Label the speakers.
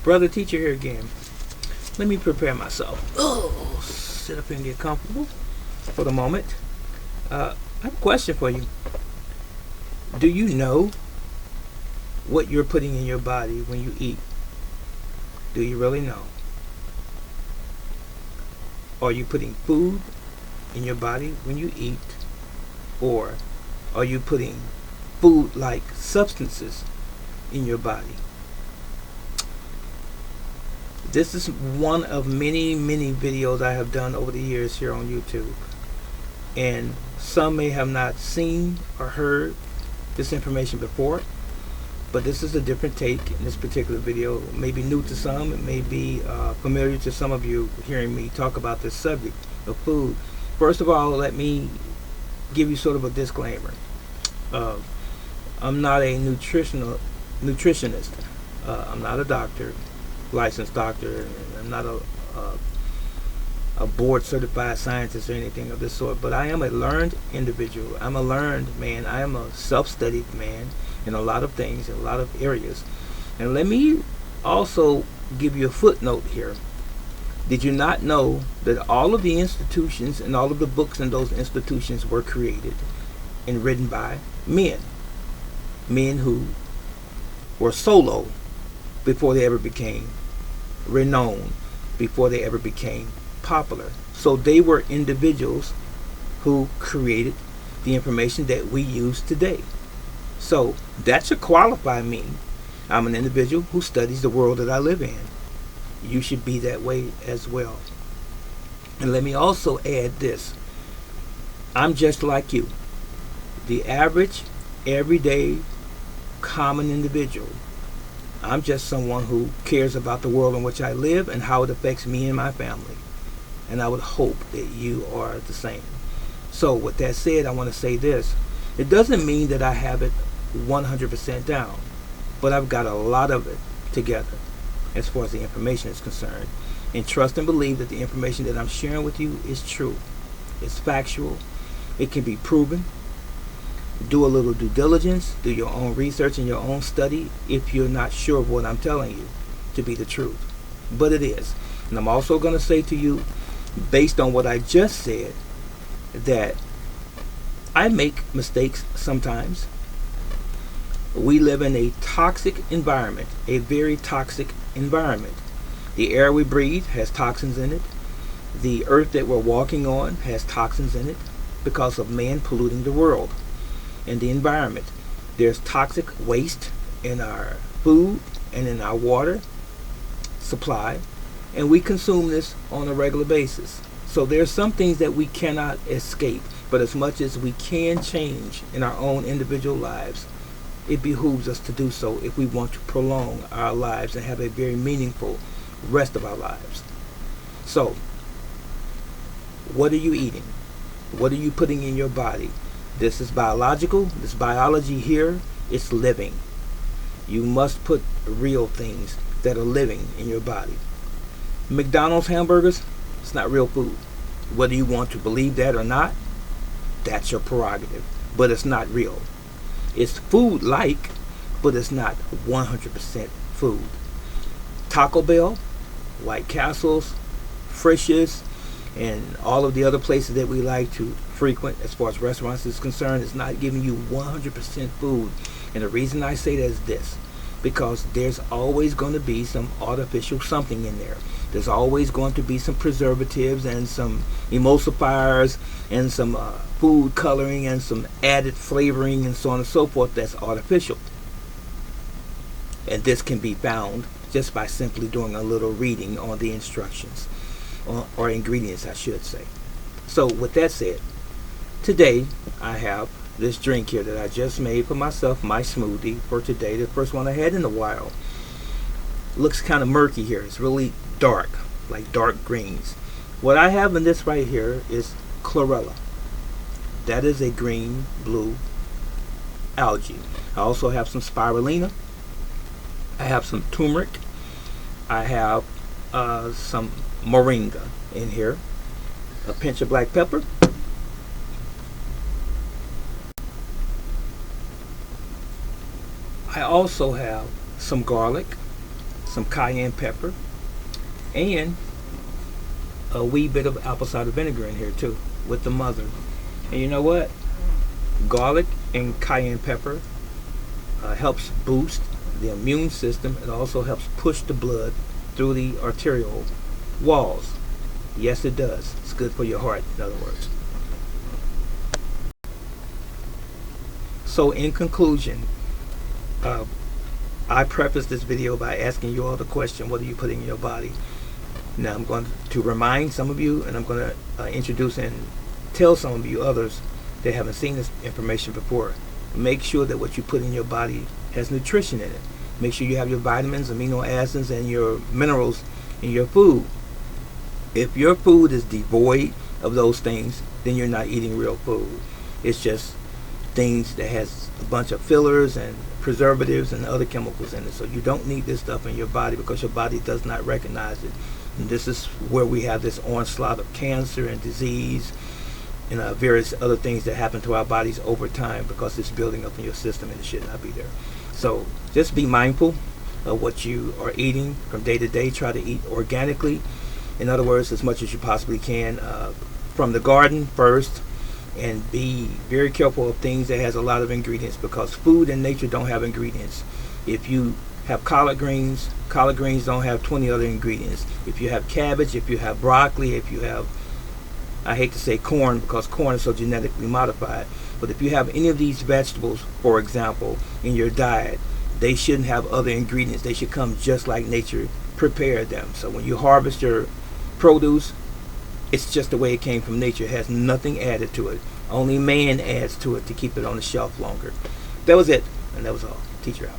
Speaker 1: Brother teacher here again. Let me prepare myself. Oh, sit up and get comfortable for the moment. I have a question for you. Do you know what you're putting in your body when you eat? Do you really know? Are you putting food in your body when you eat? Or are you putting food-like substances in your body? This is one of many videos I have done over the years here on YouTube. And some may have not seen or heard this information before, but this is a different take in this particular video. It may be new to some, it may be familiar to some of you hearing me talk about this subject of food. First of all, let me give you sort of a disclaimer. I'm not a nutritionist. I'm not a doctor, licensed doctor. I'm not a board certified scientist or anything of this sort, but I am a learned individual. I'm a learned man. I am a self-studied man in a lot of things, in a lot of areas. And let me also give you a footnote here. Did you not know that all of the institutions and all of the books in those institutions were created and written by men? Men who were solo before they ever became renowned, before they ever became popular. So they were individuals who created the information that we use today. So that should qualify me. I'm an individual who studies the world that I live in. You should be that way as well. And let me also add this. I'm just like you. The average, everyday, common individual. I'm just someone who cares about the world in which I live and how it affects me and my family. And I would hope that you are the same. So with that said, I want to say this. It doesn't mean that I have it 100% down, but I've got a lot of it together as far as the information is concerned. And trust and believe that the information that I'm sharing with you is true. It's factual. It can be proven. Do a little due diligence. Do your own research and your own study if you're not sure of what I'm telling you to be the truth. But it is. And I'm also going to say to you, based on what I just said, that I make mistakes sometimes. We live in a toxic environment, a very toxic environment. The air we breathe has toxins in it. The earth that we're walking on has toxins in it because of man polluting the world and the environment. There's toxic waste in our food and in our water supply, and we consume this on a regular basis. So there's some things that we cannot escape, but as much as we can change in our own individual lives, it behooves us to do so if we want to prolong our lives and have a very meaningful rest of our lives. So, what are you eating? What are you putting in your body? This is biological. This biology here is living. You must put real things that are living in your body. McDonald's hamburgers, it's not real food. Whether you want to believe that or not, that's your prerogative. But it's not real. It's food-like, but it's not 100% food. Taco Bell, White Castles, Frisch's, and all of the other places that we like to frequent as far as restaurants is concerned, is not giving you 100% food. And the reason I say that is this, because there's always going to be some artificial something in there. There's always going to be some preservatives and some emulsifiers and some food coloring and some added flavoring and so on and so forth that's artificial. And this can be found just by simply doing a little reading on the instructions, or ingredients I should say. So with that said, today I have this drink here that I just made for myself, my smoothie for today, the first one I had in a while. Looks kind of murky here. It's really dark, like dark greens. What I have in this right here is chlorella. That is a green blue algae. I also have some spirulina. I have some turmeric. I have some moringa in here, a pinch of black pepper, I also have some garlic, some cayenne pepper, and a wee bit of apple cider vinegar in here too with the mother. And you know what? Garlic and cayenne pepper helps boost the immune system. It also helps push the blood through the arterial walls. Yes, it does. It's good for your heart, in other words. So in conclusion, I prefaced this video by asking you all the question, what are you putting in your body? Now I'm going to remind some of you, and I'm going to introduce and tell some of you others that haven't seen this information before. Make sure that what you put in your body has nutrition in it. Make sure you have your vitamins, amino acids, and your minerals in your food. If your food is devoid of those things, then you're not eating real food. It's just things that has a bunch of fillers and preservatives and other chemicals in it. So you don't need this stuff in your body because your body does not recognize it. And this is where we have this onslaught of cancer and disease and various other things that happen to our bodies over time because it's building up in your system and it should not be there. So just be mindful of what you are eating from day to day. Try to eat organically. In other words, as much as you possibly can from the garden first, and be very careful of things that has a lot of ingredients because food and nature don't have ingredients. If you have collard greens don't have 20 other ingredients. If you have cabbage, if you have broccoli, if you have, I hate to say corn because corn is so genetically modified, but if you have any of these vegetables, for example, in your diet, they shouldn't have other ingredients. They should come just like nature prepared them. So when you harvest your produce, it's just the way it came from nature. It has nothing added to it. Only man adds to it to keep it on the shelf longer. That was it, and that was all. Teacher out.